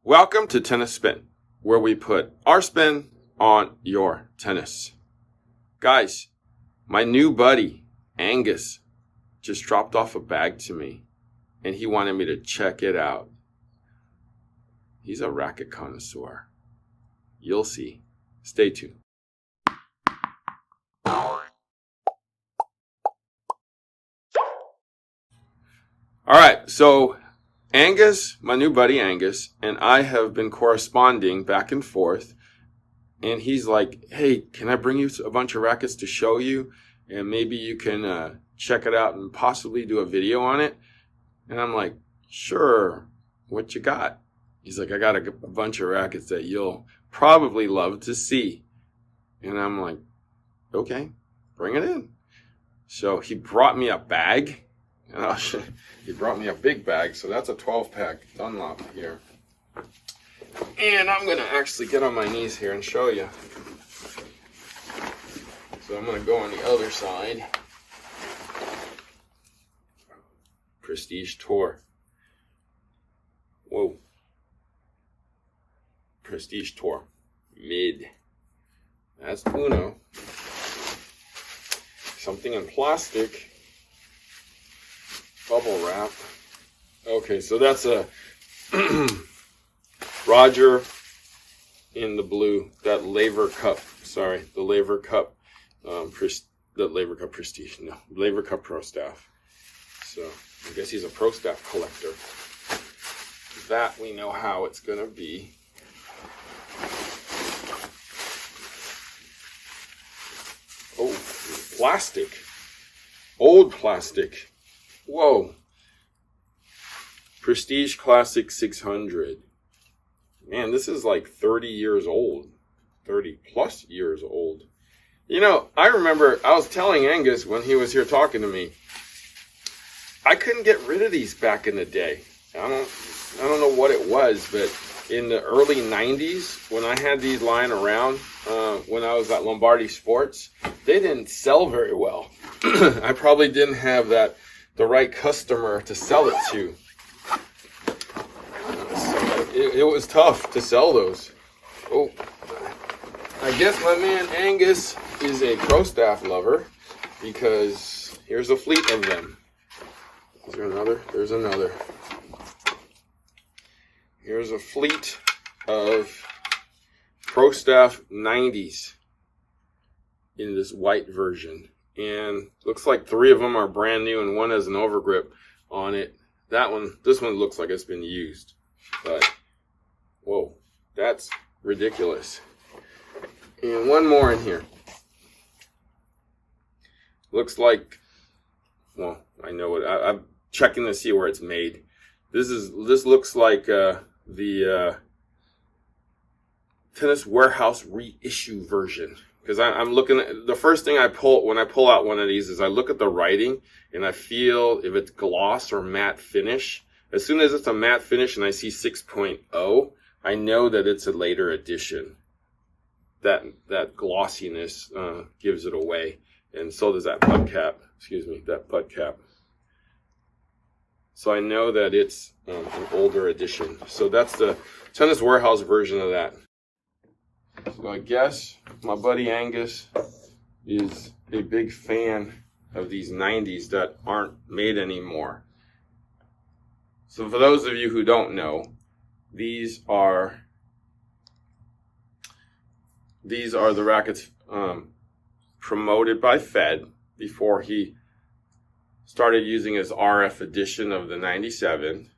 Welcome to Tennis Spin, where we put our spin on your tennis. Guys, my new buddy, Angus, just dropped off a bag to me, and he wanted me to check it out. He's a racket connoisseur. You'll see. Stay tuned. All right, so Angus, my new buddy Angus, and I have been corresponding back and forth, and he's like, hey, can I bring you a bunch of rackets to show you, and maybe you can check it out and possibly do a video on it? And I'm like, sure, what you got? He's like, I got a bunch of rackets that you'll probably love to see. And I'm like, okay, bring it in. So he brought me a bag. And he brought me a big bag, so that's a 12-pack Dunlop here. And I'm going to actually get on my knees here and show you. So I'm going to go on the other side. Prestige Tour. Whoa. Prestige Tour. Mid. That's Uno. Something in plastic. Bubble wrap. Okay, so that's a Roger in the blue. That Laver Cup. Sorry, the Laver Cup. The Laver Cup Prestige. No, Laver Cup Pro Staff. So I guess he's a Pro Staff collector. That we know how it's gonna be. Oh, plastic. Old plastic. Whoa. Prestige Classic 600. Man, this is like 30 years old. 30 plus years old. You know, I remember I was telling Angus when he was here talking to me, I couldn't get rid of these back in the day. I don't know what it was, but in the early 90s, when I had these lying around, when I was at Lombardi Sports, they didn't sell very well. I probably didn't have the right customer to sell it to. So it was tough to sell those. Oh, I guess my man Angus is a Pro Staff lover, because here's a fleet of them. Is there another? There's another. Here's a fleet of Pro Staff 90s in this white version. And looks like 3 of them are brand new and 1 has an overgrip on it. This one looks like it's been used. But, whoa, that's ridiculous. And 1 more in here. Looks like, well, I know it. I'm checking to see where it's made. This looks like the Tennis Warehouse reissue version. Because I'm looking at, the first thing when I pull out one of these is I look at the writing and I feel if it's gloss or matte finish. As soon as it's a matte finish and I see 6.0, I know that it's a later edition. That glossiness gives it away. And so does that putt cap. That putt cap. So I know that it's an older edition. So that's the Tennis Warehouse version of that. So I guess my buddy Angus is a big fan of these 90s that aren't made anymore. So for those of you who don't know, these are the rackets promoted by Fed before he started using his RF edition of the 97.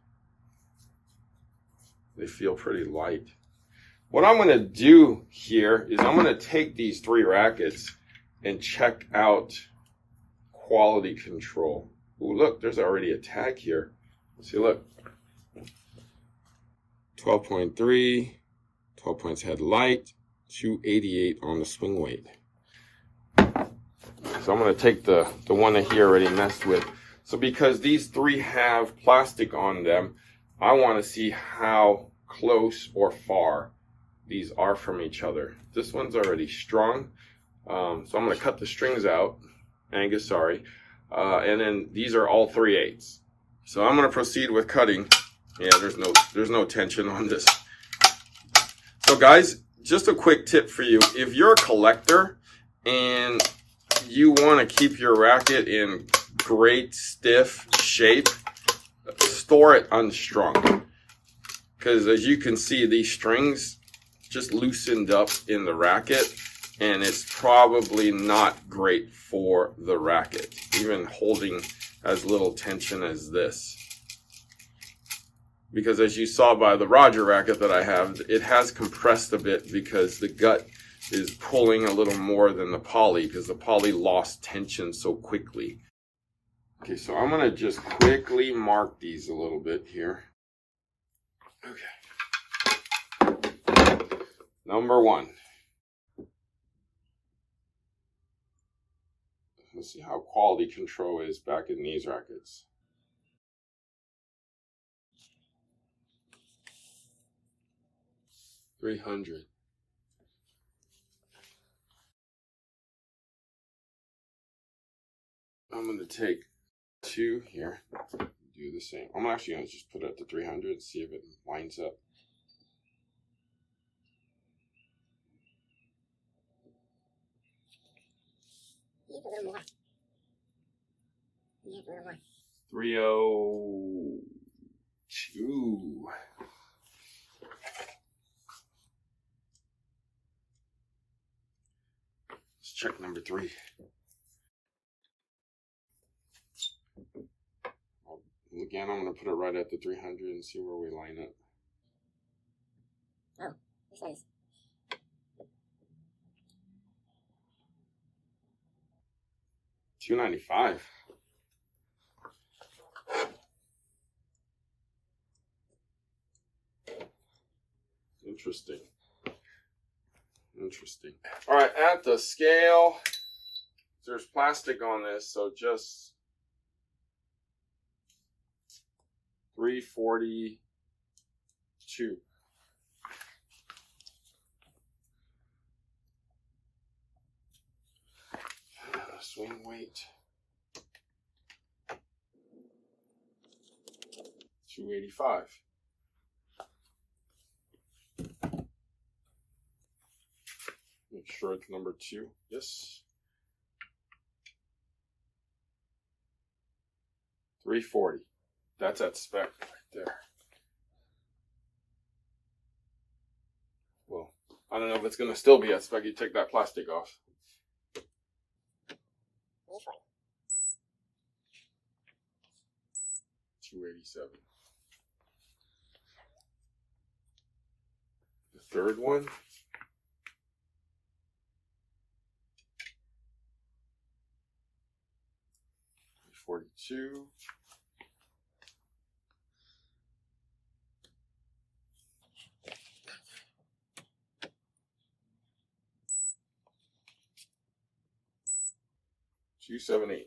They feel pretty light. What I'm going to do here is I'm going to take these 3 rackets and check out quality control. Ooh, look, there's already a tag here. See, look. 12.3, 12 points head light, 288 on the swing weight. So I'm going to take the one that he already messed with. So because these 3 have plastic on them, I want to see how close or far these are from each other. This one's already strung, so I'm going to cut the strings out. Angus, sorry. And then these are all 3/8. So I'm going to proceed with cutting. Yeah, there's no tension on this So guys, just a quick tip for you. If you're a collector and you want to keep your racket in great stiff shape, store it unstrung. Because as you can see, these strings just loosened up in the racket, and it's probably not great for the racket, even holding as little tension as this. Because as you saw by the Roger racket that I have, it has compressed a bit because the gut is pulling a little more than the poly, because the poly lost tension so quickly. Okay, so I'm going to just quickly mark these a little bit here. Okay. Number 1. Let's see how quality control is back in these rackets. $300. I'm going to take 2 here. Do the same. I'm actually going to just put it at the 300 and see if it lines up. Need a little more. Need a little more. 302. Let's check number 3. Again, I'm going to put it right at the 300 and see where we line up. Oh, this is. $295. Interesting. Interesting. All right, at the scale, there's plastic on this, so just 342. Swing weight. 285. Make sure it's number 2. Yes. 340. That's at spec right there. Well, I don't know if it's going to still be at spec. You take that plastic off. 287. The third one. 42. $270.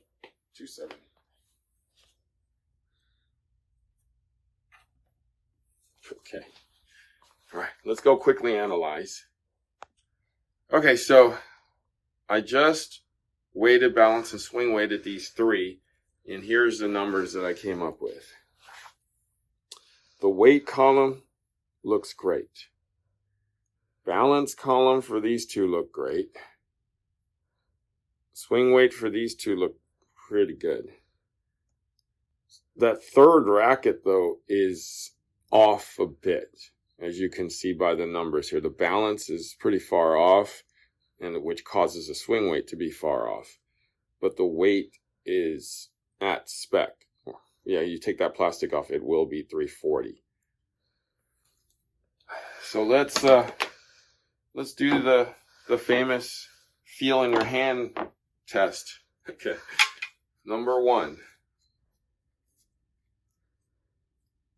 Okay. All right, let's go quickly analyze. Okay, so I just weighted, balanced, and swing weighted these 3, and here's the numbers that I came up with. The weight column looks great. Balance column for these 2 look great. Swing weight for these 2 look pretty good. That third racket, though, is off a bit, as you can see by the numbers here. The balance is pretty far off, and which causes the swing weight to be far off. But the weight is at spec. Yeah, you take that plastic off, it will be 340. So let's do the famous feel in your hand test. Okay. Number 1.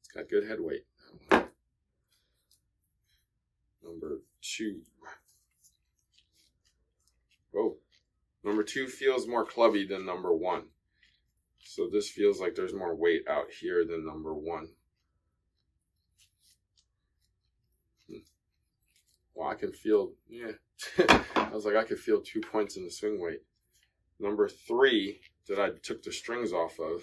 It's got good head weight. Number 2. Oh, number 2 feels more clubby than number 1. So this feels like there's more weight out here than number 1. Well, I can feel, yeah. I was like, I could feel 2 points in the swing weight. Number 3 that I took the strings off of.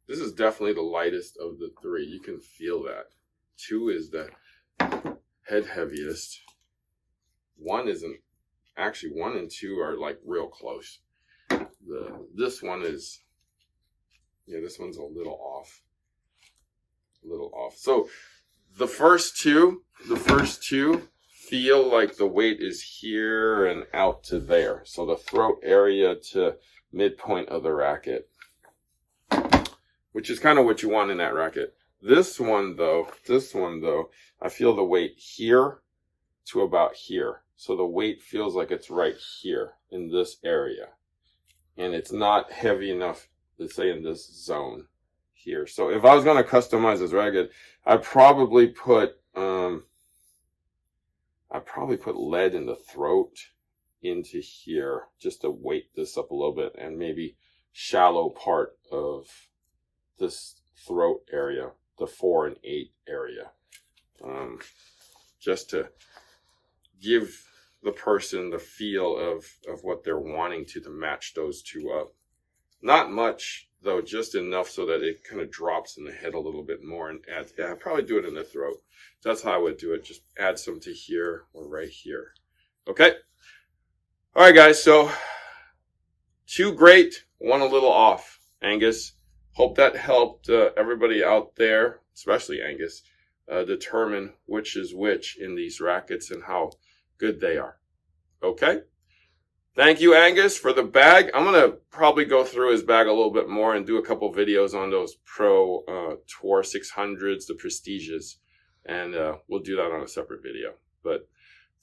This is definitely the lightest of the 3. You can feel that. 2 is the head heaviest. 1 isn't. Actually, 1 and 2 are like real close. This one is, yeah, this one's a little off. So the first two feel like the weight is here and out to there. So the throat area to midpoint of the racket, which is kind of what you want in that racket. This one though, I feel the weight here to about here. So the weight feels like it's right here in this area. And it's not heavy enough, let's say, in this zone here. So if I was going to customize this racket, I'd probably put lead in the throat into here just to weight this up a little bit, and maybe shallow part of this throat area, the 4 and 8 area, just to give the person the feel of what they're wanting to match those two up. Not much though, just enough so that it kind of drops in the head a little bit more and adds. Yeah, I'd probably do it in the throat. That's how I would do it. Just add some to here or right here. Okay. All right, guys. So 2 great, 1 a little off. Angus. Hope that helped everybody out there, especially Angus, determine which is which in these rackets and how good they are. Okay. Thank you, Angus, for the bag. I'm going to probably go through his bag a little bit more and do a couple videos on those Pro Tour 600s, the Prestiges, and we'll do that on a separate video. But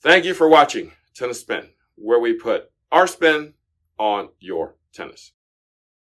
thank you for watching Tennis Spin, where we put our spin on your tennis.